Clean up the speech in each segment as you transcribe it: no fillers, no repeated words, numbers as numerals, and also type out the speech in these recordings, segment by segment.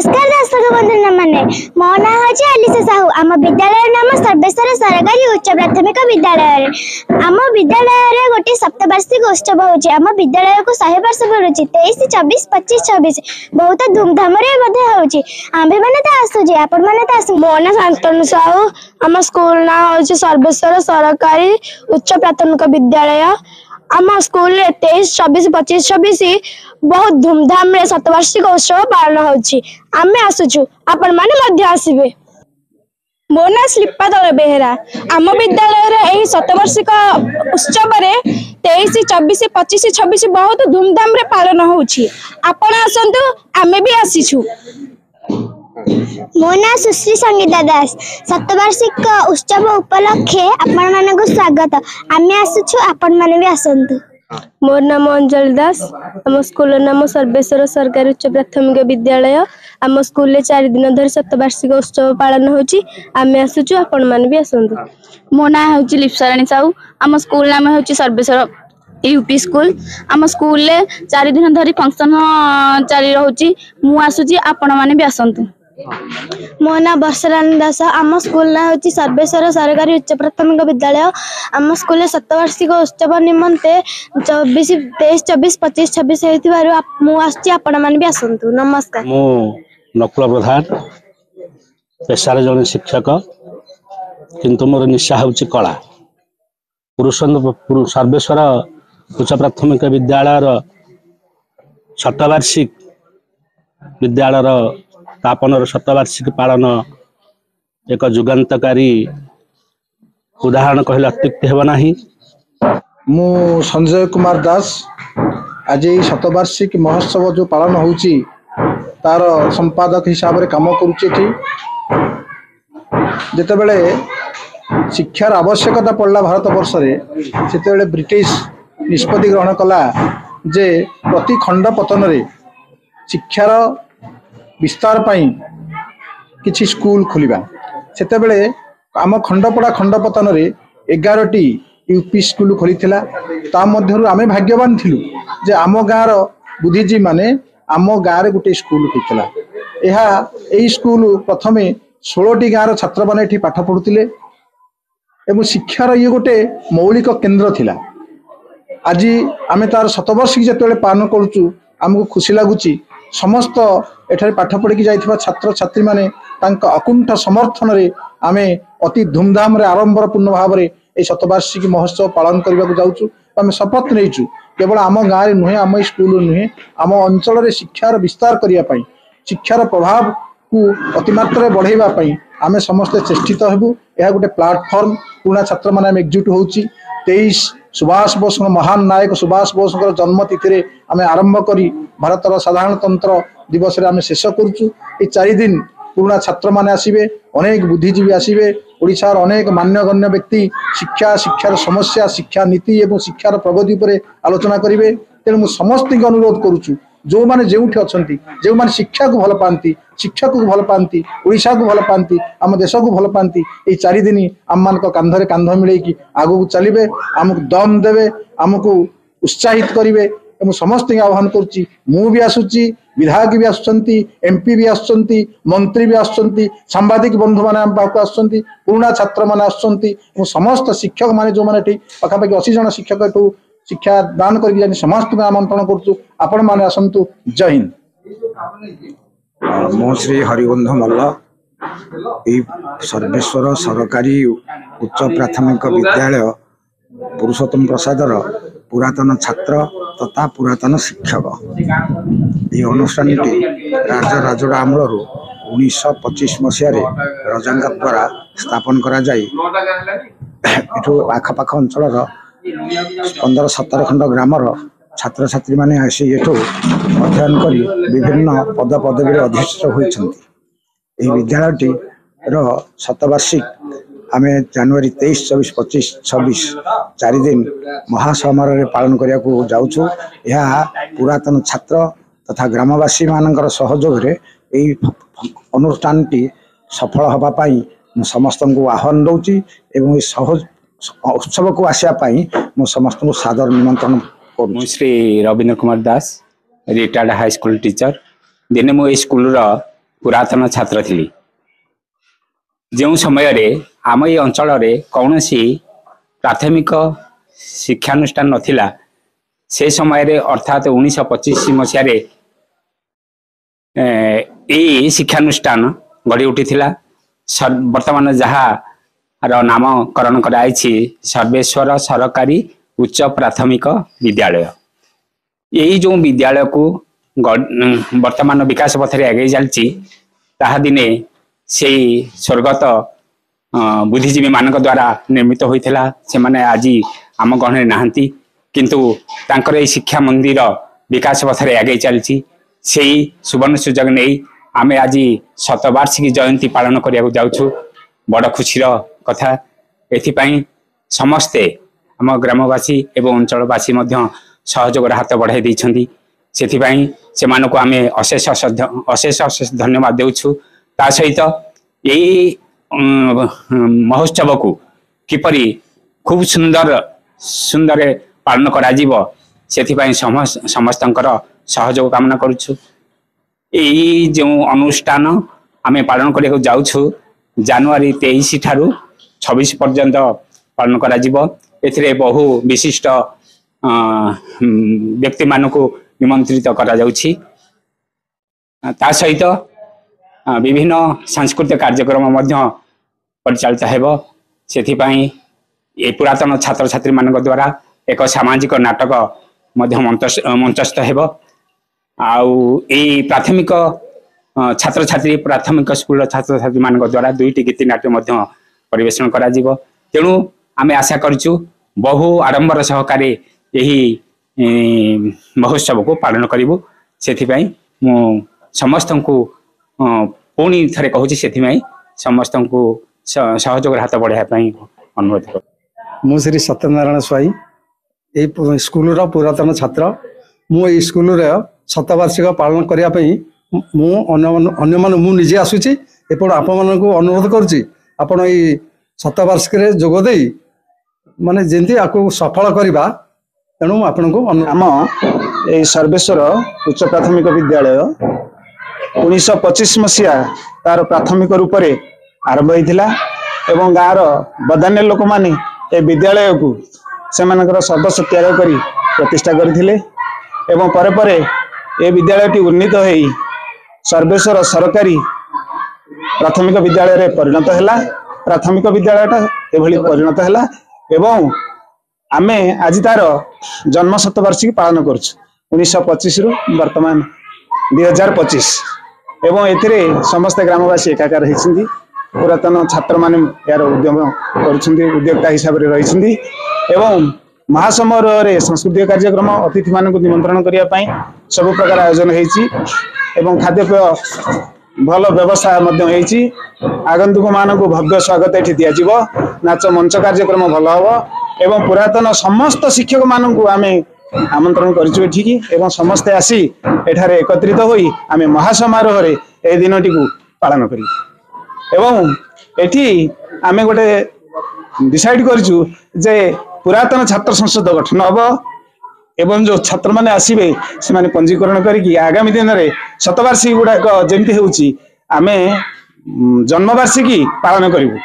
नमस्कार दर्शक बंधु मैंने मो ना हूँ आलिसा साहू। आम विद्यालय नाम सर्वेश्वर सरकारी उच्च प्राथमिक विद्यालय। आम विद्यालय गोटे सप्तवार्षिक उत्सव होची। आम विद्यालय को 100 वर्ष पूरुची। 23, 24, 25, 26 बहुत धूमधाम आंबे मैंने तो आसुचे आपण मैंने तो आसु। मो ना शांतनु साहू। आम स्कूल ना हूँ सर्वेश्वर सरकारी उच्च प्राथमिक विद्यालय। आम स्कूल 23, 24, 25, 26 बहुत धूमधाम रे शतवार्षिक उत्सव पालन होची। आमे आसुचु आपण माने आसबे। मो ना श्रीपा दल बेहेरा। आम विद्यालय एही शतवार्षिक उत्सव 23, 24, 25, 26 बहुत धूमधाम रे पालन होची। आपण आसंतु आमे भी आसीछु। मो ना सुश्री संगीता दास। शतवार्षिक उत्सव उपलक्षे आपण मानक स्वागत। आमे आसुछु आपण माने भी आसंतु। मोर नाम अंजलि दास। आम स्कूल नाम सर्वेश्वर सरकारी उच्च प्राथमिक विद्यालय। आम स्कूल 4 दिन धरी शतवार्षिक उत्सव पालन होची। आमे आसुछु आपण माने भी आसंतु। मो ना होची लिप्साराणी साहू। आम स्कूल नाम होची सर्वेश्वर यूपी स्कूल। आम स्कूल 4 दिन धरी फंक्शन जारी रहउची। मु आसुची आपण माने भी आसंतु। मो ना बर्षरानी दास। आम स्कूल ना होची सर्वेश्वर सरकारी उच्च प्राथमिक विद्यालय। आम स्कूल शतवार्षिक उत्सव निमंते 23, 24, 25, 26 हेतिबारु मु आसची आपण माने भी आसंतु। नमस्कार। मु नकुल प्रधान पेशार जन शिक्षक किंतु मोर निशा होची कला। पुरुषोत्तम सर्वेश्वर उच्च प्राथमिक विद्यालय शतवार्षिक विद्यालय स्थापन शतवार्षिक पालन एक जुगान्तकारी उदाहरण कहले अत्युक्ति हेब नाही। मु संजय कुमार दास। आज शतवार्षिक महोत्सव जो पालन होची तार संपादक हिसाब रे काम करूची। जेते बेले शिक्षार आवश्यकता पड़ला भारत वर्ष रे सेते बेले ब्रिटिश निष्पत्ति ग्रहण कला जे प्रति खंड पतन रे शिक्षार विस्तार पाई किछि स्कूल खोलिबा। सेते बेले आम खंडपड़ा खंडपतन रे 11टी यूपी स्कूल खोलीथिला। ता मध्यरु आमे भाग्यवान थिलु जे आम गाँर बुद्धिजीवी माने आम गाँव रे गुटे स्कूल होइतला। एहा एई स्कूल प्रथमे 16टी गाँर छात्र माने एठी पाठ पढुतिले एवं शिक्षार ये गोटे मौलिक केंद्र थिला। आज आमे तार शतवार्षिक जेतेबेले पालन करूचु आमको खुशी लागुची। समस्त एठारे पाठ पढ़ी जाइथिबा छात्र छात्री माने तांका अकुंठ समर्थन रे आमे अति धूमधाम रे आरंभर पूर्ण भाव रे ए शतवार्षिक महोत्सव पालन करबा को जाउचु। आमे शपथ नेइचु केवल आम गाँव रे नुहे आम स्कूल नुहे आम अंचल रे शिक्षार विस्तार करिया पई शिक्षार प्रभाव को अतिमात्रा बढ़ाइबा पई आमे समस्त चेष्टित हेबु। यह गोटे प्लाटफॉर्म पुराना छात्र माने आमे एकजुट होउची। 23 सुभाष बोस महान नायक सुभाष बोस जन्म तिथि आमे आरंभ करी भारतर साधारणतंत्र दिवस रे आमे शेष करूचु। ए 4 दिन पुराना छात्र माने आसीबे। अनेक बुद्धिजीवी आसीबे। ओडिशार अनेक मान्यगण्य व्यक्ति शिक्षा शिक्षार समस्या शिक्षा नीति एवं शिक्षार प्रगति पर आलोचना करिवे। तेणु मु समस्त अनुरोध करूचु जो माने जेउठी अछंती जो माने शिक्षा को भल पांती शिक्षक को भल पांती ओडिशा को भल पांती आम देश को भल पांती ए 4 दिन आम मान कांधरे कांध मिलेकी आगु को चलिबे आमको दम देवे आमको उत्साहित करिवे। एवं समस्त आह्वान करुच्ची। मु भी आसुची विधायक भी आसुचंती एमपी भी आसुचंती मंत्री भी आसुचंती सांबादिक बंधु माने आम पाखु आसुचंती पुराना छात्र माने आसुचंती एवं समस्त शिक्षक माने जो माने पाखापाखि 80 जन शिक्षक एठू शिक्षा दान करके समस्त आमंत्रण करुचु। आपण माने आसंतु। जय हिंद। मो श्री हरिबंधु मल्ल सर्वेश्वर सरकारी उच्च प्राथमिक विद्यालय पुरुषोत्तम प्रसादर पुरातन छात्र तथा पुरातन शिक्षक। ये अनुष्ठान राजा राजोड़ा आमलू 1925 मसीह रजांग द्वारा स्थापन करा जाई एठू आखपाख अंचल 15-17 खंड ग्रामर छात्र छात्री माने आसी एठू अध्ययन करी विभिन्न पद पदवी अधिष्ठित होइछन्ति। एही विद्यालयटी रो शतवार्षिक आमे जनवरी 23, 24, 25, 26 4 दिन महासमारोह पालन करिया को जाउछु। यह पुरातन छात्र तथा ग्रामवासी मानकर सहयोग रे एही अनुष्ठानटी सफल हबा पाई मु समस्त को आह्वान दउची एवं उत्सव को आसिया पाई मु समस्त को सादर निमंत्रण करू। Shri Ravindra Kumar Das retired high school teacher. दिने मु स्कूल पुरातन छात्र थी। जो समय आम ये अंचल कौन प्राथमिक शिक्षानुष्ठान नथिला से समय अर्थात 1925 मसीह शिक्षानुष्ठान गढ़ी उठी वर्तमान जहाँ नामकरण कराई सर्वेश्वर सरकारी उच्च प्राथमिक विद्यालय। यही जो विद्यालय को वर्तमान विकास पथरे आगे चलती दिने से स्वर्गत बुद्धिजीवी मान द्वारा निर्मित होता से माने आज आम गहन नहांती किंतु तांकर ए शिक्षा मंदिर विकास पथरे आगे चलती से सुवर्ण सुजोग नहीं आमे आज शतवार्षिकी जयंती पालन करने जाऊँ बड़ खुशीर कथा। एथिपाई समस्ते आम ग्रामवासी एवं अंचलवासी सहयोग हाथ बढ़ाई देइछंती। सेथिपाई सेमानकु आमे अशेष धन्यवाद देउछु। ता सहित यही महोत्सव को किपरि खूब सुंदर पालन करा जीवो सेथिपाई समस्तंकर सहयोग कामना करुछु। यही जो अनुष्ठान आमे पालन करने जाऊँ जनवरी 23 ठारू 26 पर्यंत पालन करा जीवो। एथिरे बहु विशिष्ट व्यक्ति मानकु निमंत्रित करा जाउछि। ता सहित विभिन्न सांस्कृतिक कार्यक्रम मध्य परिचालित हेबो। सेथिपाई ए पुरातन छात्र छात्री मान द्वारा एक सामाजिक नाटक मध्य मंचस्थ हेबो। आउ ए प्राथमिक छात्र छात्री प्राथमिक स्कूल छात्र छात्री मान द्वारा 2टी गीति नाट्य मध्य परिवेशन करा जीवो। तेणु आमे आशा करछु बहु आडंबर सहकारे यही महोत्सव को पालन करिबु। सेथिपाई मु समस्त को पुणी थरे कहूँ से समस्त को सहयोग हाथ बढ़ाया अनुरोध कर। मु श्री सत्यनारायण स्वाई ये स्कूल पुरातन छात्र मु स्कूल शतवार्षिक पालन करने मुझे आसूची एपट आप अनुरोध करुच्ची आपण ये शतवार्षिक जोगदे माने जमी आपको सफल करवा। तेणु आपण को आम ये सर्वेश्वर उच्च प्राथमिक विद्यालय 1925 मसीहा तार प्राथमिक रूप से आरंभ होता एवं गाँव बदान्य लोक मैंने ए विद्यालय को से सर्वस्व त्याग कर प्रतिष्ठा करथिले एवं परे परे ए विद्यालयटी उन्नीत हो सर्वेश्वर सरकारी प्राथमिक विद्यालय परिणत है। प्राथमिक विद्यालयटा एभली परिणत है एवं आमे आज तार जन्म शतवार्षिकी पालन करुछु 1925 रु वर्तमान 2025 एवं एथिरे समस्त ग्रामवासी एकाकार होइछन्ती। पुरातन छात्र माने यार उद्यम करुछन्ती उद्योक्ता हिसाब रे रहिछन्ती एवं महासमारोह रे सांस्कृतिक कार्यक्रम अतिथि मानक निमंत्रण करिया पई सब प्रकार आयोजन हेछि एवं खाद्यपेय भल व्यवस्था मध्य हेछि। आगंतुक मानक भव्य स्वागत एठी दिया जिवो। नाच मंच कार्यक्रम भल हबो एवं पुरातन समस्त शिक्षक मानक आमे आमंत्रण करिछु एठिकी एवं समस्ते आसी एठारे एकत्रित होई आमे महासमारोह रे ए दिनटी को पालन करी एवं एठी आमे गोटे डिसाइड करिछु जे पुरातन छात्र संसद गठन हबो एवं जो छात्र माने आसीबे से माने पंजीकरण करिकी आगामी दिन रे शतवार्षिकी गुडाक जेमती हेउची आमे जन्मवार्षिकी पालन करिवु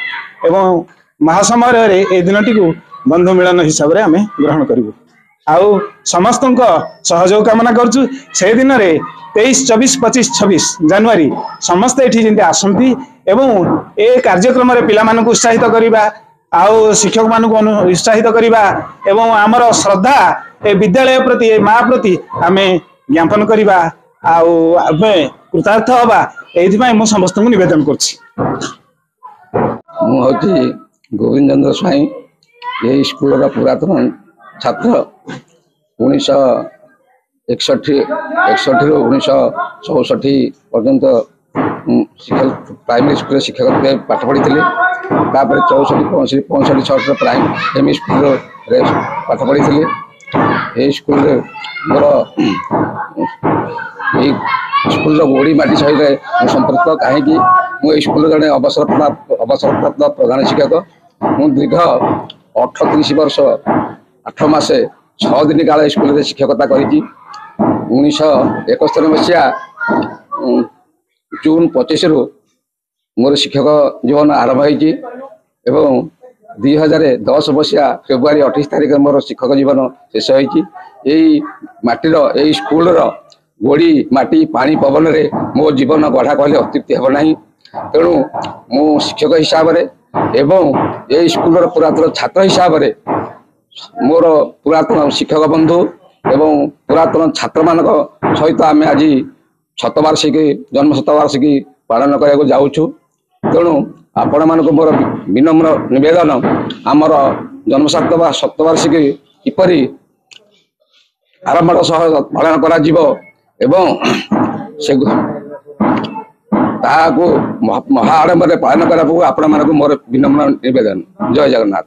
एवं महासमारोह रे ए दिनटी को बंधु मिलन हिसाब रे आमे ग्रहण करिवु। आउ समस्त सहयोग कामना करुछु। से दिन रे 23, 24, 25, 26 जनवरी समस्त एठी जेंति आसंती एवं ए कार्यक्रम रे पिला मानकु उत्साहित करिबा आउ शिक्षक मानकु उत्साहित करिबा एवं आमर श्रद्धा ए विद्यालय प्रति ए माँ प्रति आमे ज्ञापन करिबा आउ आमे कृतार्थ हबा एथि पई मु समस्त को निवेदन करछि। मु होती गोविंद चंद्र स्वाई ये स्कूल रा पुरातन छात्र 1961 रु 1964 पर्यंत प्राइमरी स्कूल शिक्षक पाठ पढ़ी 64, 65, 66 प्राइम एम स्कूल पाठ पढ़ी ये स्कूल मोर स्कूल गोड़ी माटी सहित संपर्क कहीं मुझे स्कूल जड़े अवसरप्राप्त प्रधान शिक्षक मु दीर्घ 38 वर्ष 8 मासे 6 दिन काल स्कूल शिक्षकता करी 1971 मसीहा जून 25 मोर शिक्षक जीवन आरंभ होती एवं 2010 मसीहा फेब्रुआरी 28 तारिख मोर शिक्षक जीवन शेष होती। माटीर यही स्कूल गोड़ी माटी पानी पवन रे मो जीवन गढ़ा कहले अत्युक्ति हेब नहीं। तेणु मु शिक्षक हिसाब से एवं यही स्कूल पुरातन छात्र हिसाब से मोर पुरातन शिक्षक बंधु एवं पुरातन छात्र मान सहित आम आज शतवार्षिकी जन्म शतवार्षिकी पालन करने जाऊँ। तेणु आपण मानक मोर विनम्र निवेदन आमर जन्म शतवार्षिकी किपरि आरंभ सह पालन करा एवं से महा आडम्बर पालन करा आपण मानक मोर विनम्र निवेदन। जय जगन्नाथ।